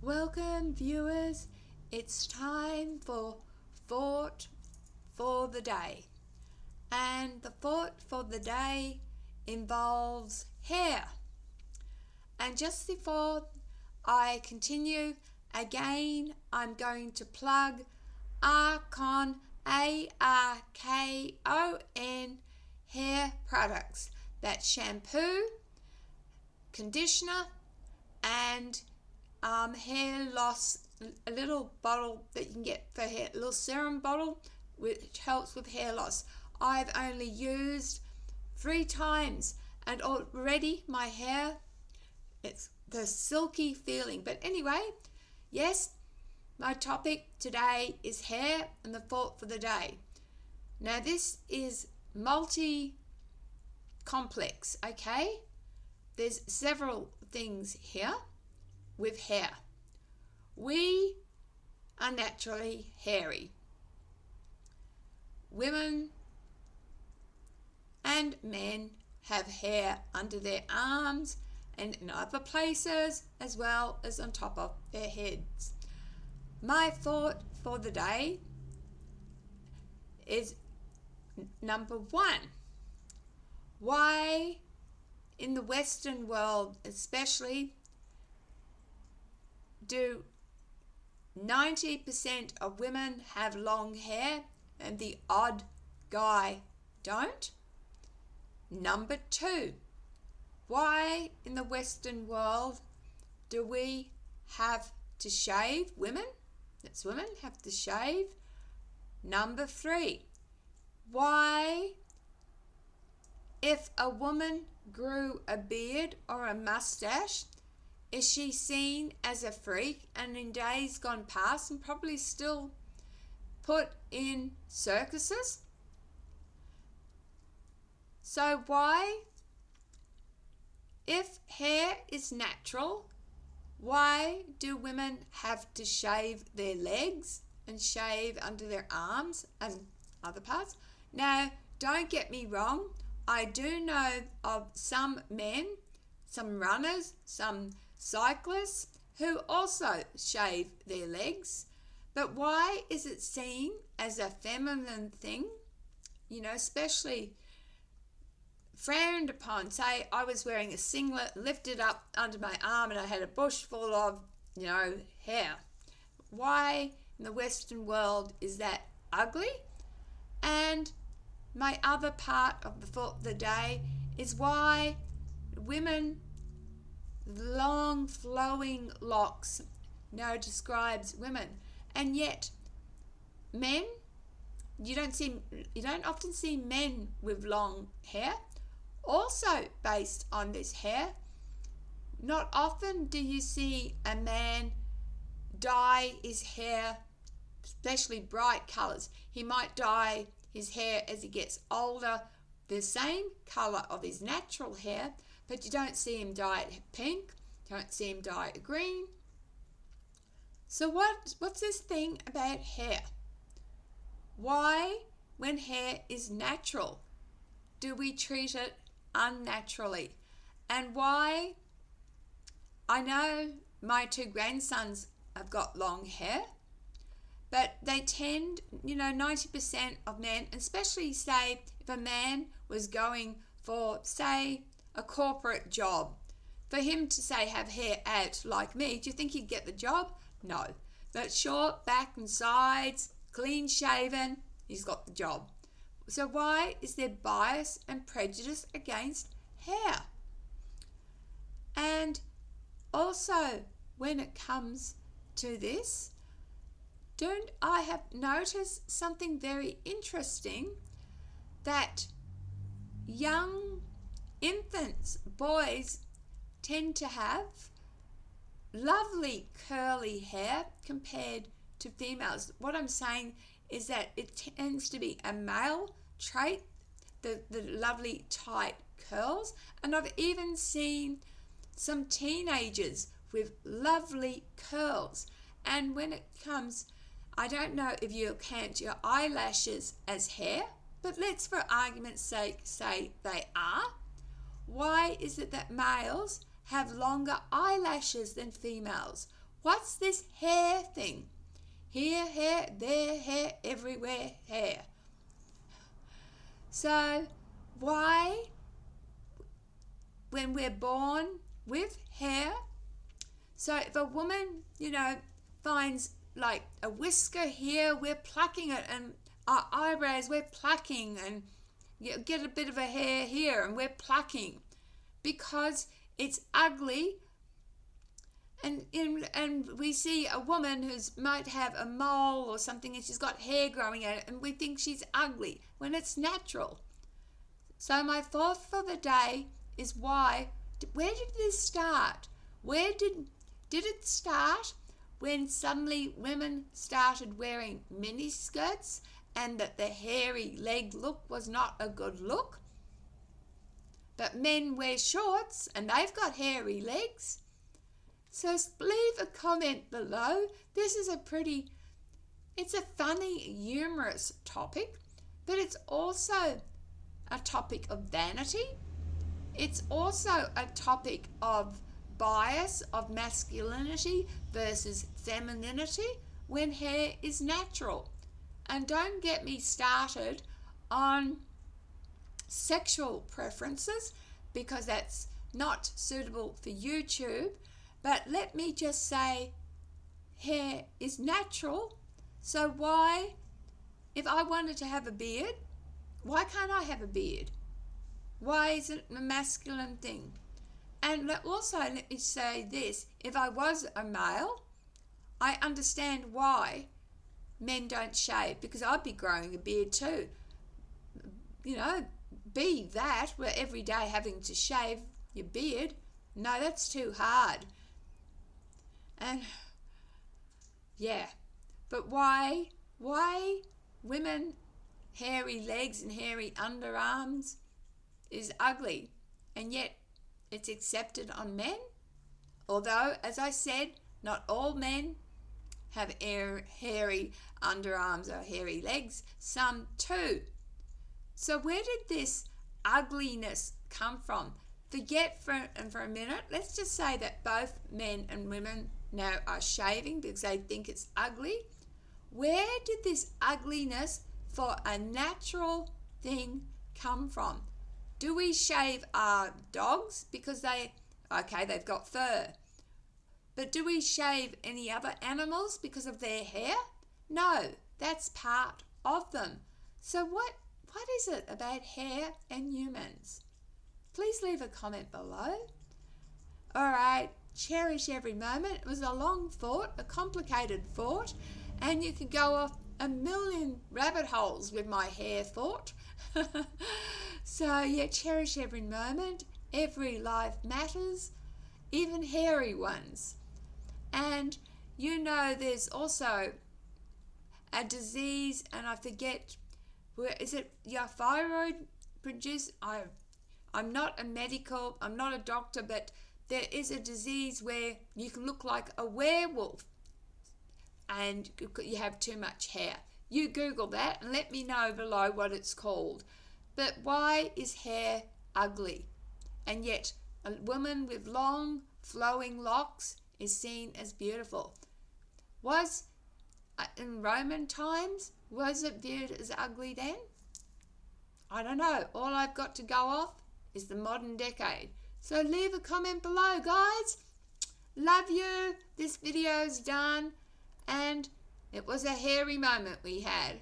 Welcome, viewers. It's time for thought for the day. And the thought for the day involves hair. And just before I continue, again, I'm going to plug Arcon, Arkon hair products. That's shampoo, conditioner, and hair loss, a little bottle that you can get for hair, a little serum bottle which helps with hair loss. I've only used 3 times and already my hair, it's the silky feeling. But anyway, yes, my topic today is hair and the thought for the day. Now this is multi-complex, okay? There's several things here with hair. We are naturally hairy. Women and men have hair under their arms and in other places as well as on top of their heads. My thought for the day is number 1. Why in the Western world especially do 90% of women have long hair and the odd guy don't? Number 2, why in the Western world do we have to shave? Women have to shave. Number 3, why if a woman grew a beard or a mustache, is she seen as a freak and in days gone past and probably still put in circuses? So why, if hair is natural, why do women have to shave their legs and shave under their arms and other parts? Now, don't get me wrong, I do know of some men, some runners, some cyclists who also shave their legs. But why is it seen as a feminine thing? You know, especially frowned upon. Say I was wearing a singlet lifted up under my arm and I had a bush full of, hair. Why in the Western world is that ugly? And my other part of the thought of the day is why women, long flowing locks describes women, and yet men, you don't often see men with long hair. Also based on this hair, not often do you see a man dye his hair, especially bright colors. He might dye his hair as he gets older the same color of his natural hair, but you don't see him dye it pink, don't see him dye it green. So what's this thing about hair? Why, when hair is natural, do we treat it unnaturally? And why, I know my 2 grandsons have got long hair, but they tend, 90% of men, especially say if a man was going for, say, a corporate job, for him to say have hair out like me, do you think he'd get the job? No. But short, back and sides, clean shaven, he's got the job. So why is there bias and prejudice against hair? And also, when it comes to this, don't I have noticed something very interesting, that young infants, boys, tend to have lovely curly hair compared to females. What I'm saying is that it tends to be a male trait, the lovely tight curls, and I've even seen some teenagers with lovely curls. And when it comes, I don't know if you count your eyelashes as hair, but let's for argument's sake say they are. Why is it that males have longer eyelashes than females? What's this hair thing? Here, hair, there, hair, everywhere, hair. So why, when we're born with hair, so if a woman, finds like a whisker here, we're plucking it, and our eyebrows, we're plucking, and you get a bit of a hair here, and we're plucking because it's ugly. And we see a woman who's might have a mole or something, and she's got hair growing out, and we think she's ugly when it's natural. So my thought for the day is where did this start? Where did it start? When suddenly women started wearing mini skirts and that the hairy leg look was not a good look. But men wear shorts and they've got hairy legs. So leave a comment below. This is it's a funny, humorous topic, but it's also a topic of vanity. It's also a topic of bias of masculinity versus femininity when hair is natural. And don't get me started on sexual preferences, because that's not suitable for YouTube. But let me just say, hair is natural. So why, if I wanted to have a beard, why can't I have a beard? Why is it a masculine thing? And also, let me say this, if I was a male, I understand why men don't shave, because I'd be growing a beard too. Be that, we're every day having to shave your beard. No, that's too hard. And yeah, but why women hairy legs and hairy underarms is ugly, and yet it's accepted on men? Although, as I said, not all men have hairy underarms or hairy legs, some too. So where did this ugliness come from? Forget for a minute, let's just say that both men and women now are shaving because they think it's ugly. Where did this ugliness for a natural thing come from? Do we shave our dogs because they've got fur? But do we shave any other animals because of their hair? No, that's part of them. So what is it about hair and humans? Please leave a comment below. All right, cherish every moment. It was a long thought, a complicated thought, and you could go off a million rabbit holes with my hair thought. So yeah, cherish every moment. Every life matters, even hairy ones. And there's also a disease, and I forget, where is it? Your thyroid produce. I'm not a doctor, but there is a disease where you can look like a werewolf and you have too much hair. You Google that and let me know below what it's called. But why is hair ugly? And yet a woman with long flowing locks is seen as beautiful. In Roman times, was it viewed as ugly then? I don't know. All I've got to go off is the modern decade. So leave a comment below, guys. Love you. This video's done. And it was a hairy moment we had.